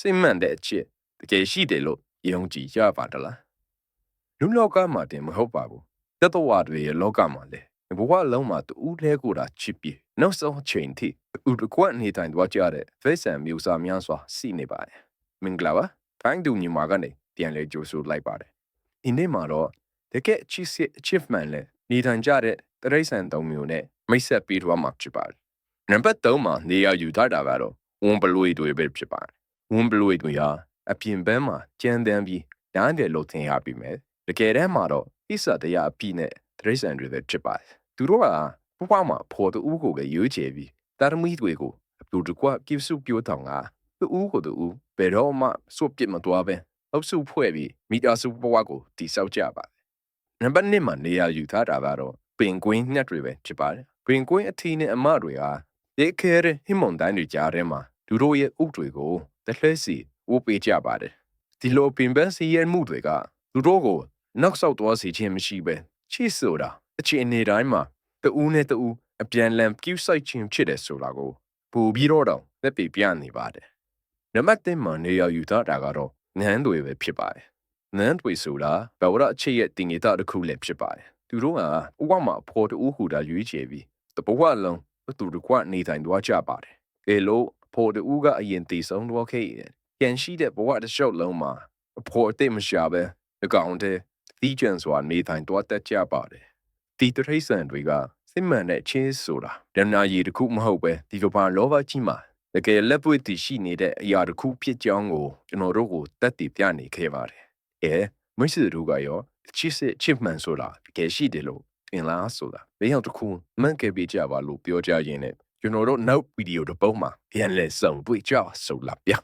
စိတ်မှန်တဲ့အချက်တကယ်ရှိတယ်လို့ယုံကြည်ကြပါတလားလူလောကမှာတင်မဟုတ်ပါဘူးတတဝါတွေရဲ့လောကမှာလေဘဝလုံးမှာတူးလဲကိုတာချစ်ပြီးနောက်ဆုံးချိန်ထိဥတကွက်နေတိုင်းတော့ကြတဲ့ဖိစံမျိုးစားများစွာစီနေပါတယ်မင်္ဂလာပါဖိုင်းတူညီမကနေပြန်လဲကြိုဆိုလိုက်ပါတယ်ဒီနေ့မှာတော့တကယ်ချစ်စစ် achievement လဲနေတိုင်းကြတဲ့တရိษံသုံးမျိုးနဲ့မိတ်ဆက်ပြီးတော့မှဖြစ်ပါတယ်နံပါတ်3မှာနေရာယူထားတာကတော့ဝန်ဘလွေတွေပဲဖြစ်ပါတယ်ဝန်ဘလွေတွေဟာအပြင်ဘက်မှာကျန်းတန်းပြီးဓာတ်တယ်လို့ထင်ရပြီမဲ့တကယ်တမ်းမှာတော့ဣစတရားအပြည့်နဲ့တရိษံတွေပဲဖြစ်ပါတယ်သူတို့ကဘဝမှာဖို့တူကိုပဲရွေးချယ်ပြီးတာရမီတွေကိုအတူတကွကိစုပြောတောင်းကတူကိုတူဘယ်တော့မှစွတ်ပြစ်မသွားပဲအုပ်စုဖွဲ့ပြီးမိသားစုဘဝကိုတည်ဆောက်ကြပါတယ်နံပါတ်1မှာနေရာယူထားတာကတော့ပင်ကွင်းညက်တွေပဲဖြစ်ပါတယ်ပင်ကွင်းအထီးနဲ့အမတွေဟာရဲခဲတဲ့ဟိမွန်တိုင်းတွေကြားထဲမှာသူတို့ရဲ့ဥတွေကိုတလှဲစီဝပေးကြပါတယ်ဒီလိုပင်ပန်းစီရဲ့မှုတွေကသူတို့ကိုနောက်ဆောက်သွားစေခြင်းမရှိပဲချစ်ဆိုတာအခြေအနေတိုင်းမှာတူးနဲ့တူးအပြန်လန်ကျူးဆိုင်ခြင်းဖြစ်တယ်ဆိုတာကိုပူပြီးတော့သက်ပြပြနေပါတယ်နံပါတ်1မှာနေရာယူထားတာကတော့နန်းတွေပဲဖြစ်ပါတယ်နန်းတွေဆိုတာဘဝအခြေရဲ့တင်ရတဲ့တစ်ခုလည်းဖြစ်ပါတယ်သူတို့ကဥပမာဖို့တူးဟူတာရွေးချယ်ပြီးတဘဝလုံးသူတို့ကနေတိုင်းသွားကြပါတယ်ကဲလို့ဖို့တူးကအရင်တည်ဆုံးတော့ခဲ့ပြန်ရှိတဲ့ဘဝတစ်လျှောက်လုံးမှာအဖို့အသိမရှာပဲအကောင်တဲ့ဒီကျန်စွာနေတိုင်းတော့တက်ကြပါတယ်ဒီတရိษံတွေကစိတ်မှန်တဲ့ချင်းဆိုတာဒဏ္ဍာရီတစ်ခုမဟုတ်ပဲဒီလိုပါလောဘကြီးမှာတကယ်လက်ပွေတည်ရှိနေတဲ့အရာတစ်ခုဖြစ်ကြောင်းကိုကျွန်တော်တို့ကိုတက်တည်ပြနေခဲ့ပါတယ်မိတ်ဆွေတို့ကရောချစ်စစ်ချစ်မှန်ဆိုတာတကယ်ရှိတယ်လို့ထင်လားဆိုတာဘေးရောက်တစ်ခုမှန်ခဲ့ပြကြပါလို့ပြောကြရင်းနဲ့ကျွန်တော်တို့နောက်ဗီဒီယိုတစ်ပုဒ်မှာပြန်လဲစုံတွေ့ကြဆိုလာဗျာ